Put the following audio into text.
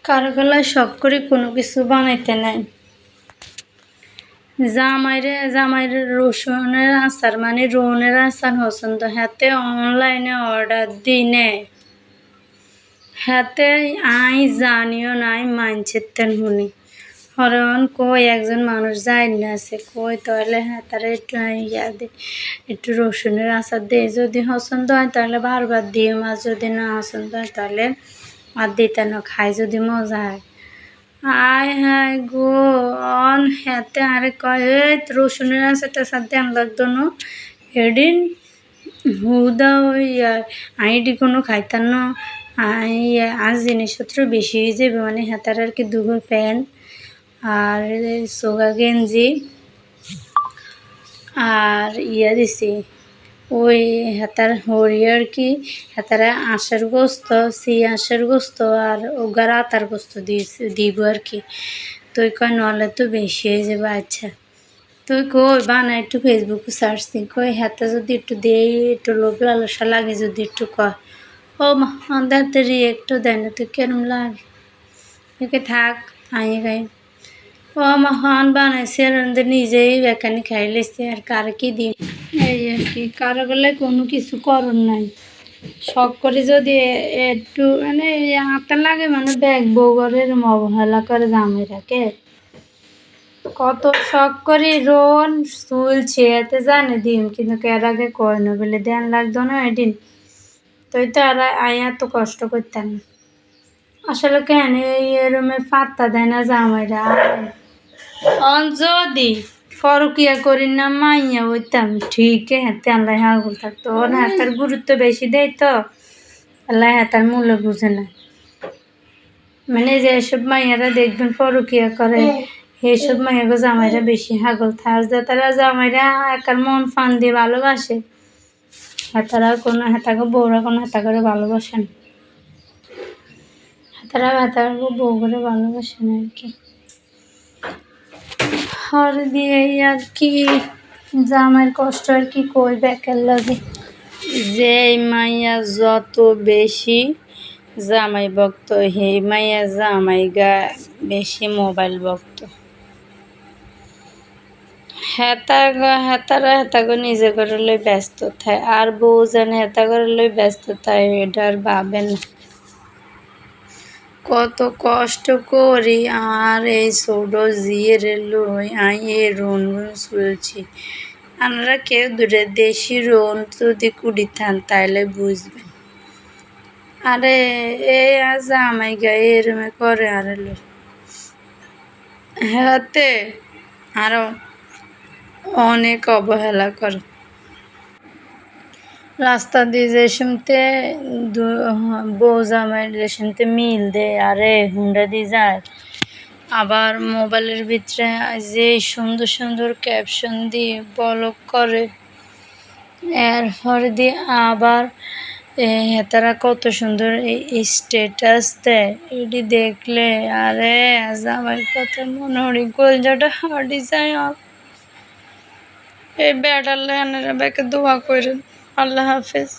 কারো গলায় শখ করে কোনো কিছু বানাইতে নাই। জামাইয়ের রসুনের আচার মানে রোনের আচার পছন্দ, হাতে অনলাইনে অর্ডার দিনে হাতে আই জানিও নাই মানছে তেন শুনি হরণ কই একজন মানুষ যায় না আছে কই তাহলে হ্যাঁ তারা একটু ইয়া দে একটু রসুনের আচার দে, যদি পছন্দ হয় তাহলে বারবার দিও, মাছ যদি না পছন্দ হয় তাহলে আর দিতে না খাই যদি মজা হয়। আয় হায় গো অন হাতে আরে কয় রসুনের আচারটা সাথে লাগতো না এদিন হুদা ইয়া আইডি কোনো খাইতাম না। আর জিনিসপত্র বেশি হয়ে যাবে মানে হাতার আর কি দুগো প্যান্ট আর সোগা গেঞ্জি আর ইয়া দিছি ওই হাতার হরিয়ার কি হাতারা আঁশের গোস্ত আঁশের গোস্ত আর ওগার আতার গোস্ত দিব আর কি। তুই কয় নলে তো বেশি হয়ে যাবে। আচ্ছা তুই কই বানা একটু ফেসবুকে সার্চ দিই কই হাতে যদি একটু দেই একটু লোভ লালসা লাগে যদি একটু কয় ও মা আমাদের হাতে রিয়েক্টও দেয় না, তুই কেরম লাগে তোকে থাক আই গাই ও মা হন বানাইছে আর নিজেই বেকানি খাই লেছে আর কার কি দিন এই আর কি। কারো গলায় কোনো কিছু করণ নাই, শখ করে যদি একটু মানে হাতে লাগে মানে ব্যাগ বউগরের অবহেলা করে জামাই রাখে কত শখ করি রোন চুলছে এতে জানে দিন কিন্তু এর আগে কয় না বলে ধ্যান লাগতো না এদিন তুই তো আর আয়া তো কষ্ট করতাম না আসলে কেন এই রুমে পাত্তা দেয় না জামাইরা। যদি ফরকিয়া করি না মাইয়া হইতাম ঠিক হাতে আল্লাহ হাগুল থাকতো ওর হাতের গুরুত্ব বেশি দেয় তো আল্লাহ হাতের মূল্য বুঝে না। মানে যেসব মাইয়ারা দেখবেন ফরকিয়া করে এইসব মাইয়াগো জামাইরা বেশি হাগল থাক যে তারা জামাইরা একার মন ফান দিয়ে ভালোবাসে হাতারা কোনো হাতাকে বউরা কোনো হাতা করে ভালোবাসে না, হাতারা বউ করে ভালোবাসে না আর কি। হর দিয়ে আর কি জামাইয়ের কষ্ট আর কি কই বেকার লাগে যে মাইয়া যত বেশি জামাই ভক্ত হে মাইয়া জামাই গা বেশি মোবাইল ভক্ত। হেতাগো নিজে করে লই ব্যস্ত থাকে আর বউ যেন হেতা করে লই ব্যস্ত থাকে এটা আর ভাবে না। কত কষ্ট করি আর এই ছোট জিয়ের লই আই এ রোন চলছি আমরা কেউ দূরে দেশি রোন যদি কুড়িতাম তাইলে বুঝবেন। আরে এ আজ আমাই গায়ে এরমে করে আরে লো হাতে আরো অনেক অবহেলা করে রাস্তা দিয়ে যে শুনতে বউ জামাইয়ের যে শুনতে মিল দে আরে হুন্ডা দিয়ে যায় আবার মোবাইলের ভিতরে যে সুন্দর সুন্দর ক্যাপশন দিয়ে ব্লগ করে এরপরে দিয়ে আবার তারা কত সুন্দর এই স্ট্যাটাস দেয় এটি দেখলে আরে জামাইয়ের কথা মনে হরি কলজাটা হাঁটি যায়। এই বেটার লেহানেরা বেকে দোয়া করেন। আল্লাহ হাফেজ।